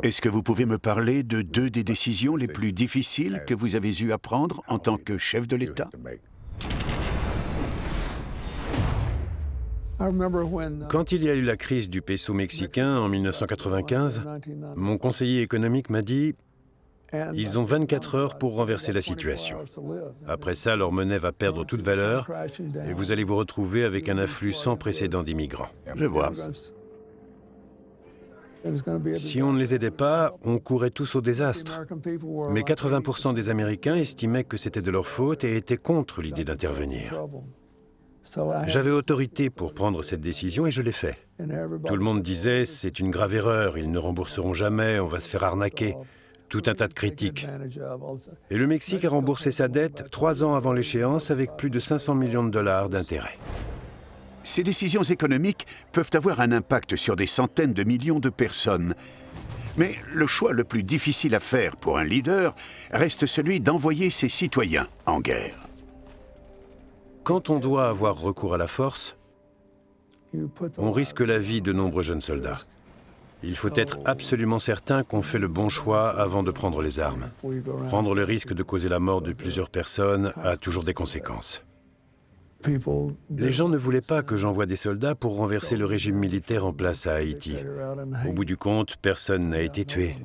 Est-ce que vous pouvez me parler de deux des décisions les plus difficiles que vous avez eues à prendre en tant que chef de l'État? Quand il y a eu la crise du peso mexicain en 1995, mon conseiller économique m'a dit « Ils ont 24 heures pour renverser la situation. Après ça, leur monnaie va perdre toute valeur et vous allez vous retrouver avec un afflux sans précédent d'immigrants. » Je vois. Si on ne les aidait pas, on courait tous au désastre. Mais 80% des Américains estimaient que c'était de leur faute et étaient contre l'idée d'intervenir. J'avais autorité pour prendre cette décision et je l'ai fait. Tout le monde disait « c'est une grave erreur, ils ne rembourseront jamais, on va se faire arnaquer ». Tout un tas de critiques. Et le Mexique a remboursé sa dette 3 ans avant l'échéance avec plus de 500 millions de dollars d'intérêts. Ces décisions économiques peuvent avoir un impact sur des centaines de millions de personnes. Mais le choix le plus difficile à faire pour un leader reste celui d'envoyer ses citoyens en guerre. Quand on doit avoir recours à la force, on risque la vie de nombreux jeunes soldats. Il faut être absolument certain qu'on fait le bon choix avant de prendre les armes. Prendre le risque de causer la mort de plusieurs personnes a toujours des conséquences. Les gens ne voulaient pas que j'envoie des soldats pour renverser le régime militaire en place à Haïti. Au bout du compte, personne n'a été tué.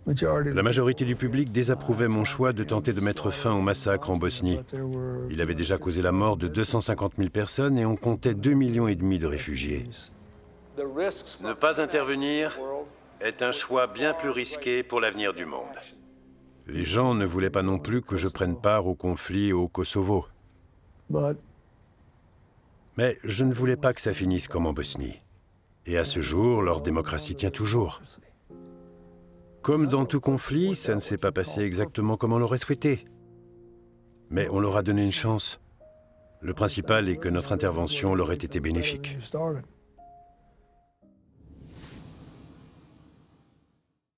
La majorité du public désapprouvait mon choix de tenter de mettre fin au massacre en Bosnie. Il avait déjà causé la mort de 250 000 personnes et on comptait 2,5 millions de réfugiés. Ne pas intervenir est un choix bien plus risqué pour l'avenir du monde. Les gens ne voulaient pas non plus que je prenne part au conflit au Kosovo. Mais je ne voulais pas que ça finisse comme en Bosnie. Et à ce jour, leur démocratie tient toujours. Comme dans tout conflit, ça ne s'est pas passé exactement comme on l'aurait souhaité. Mais on leur a donné une chance. Le principal est que notre intervention leur ait été bénéfique.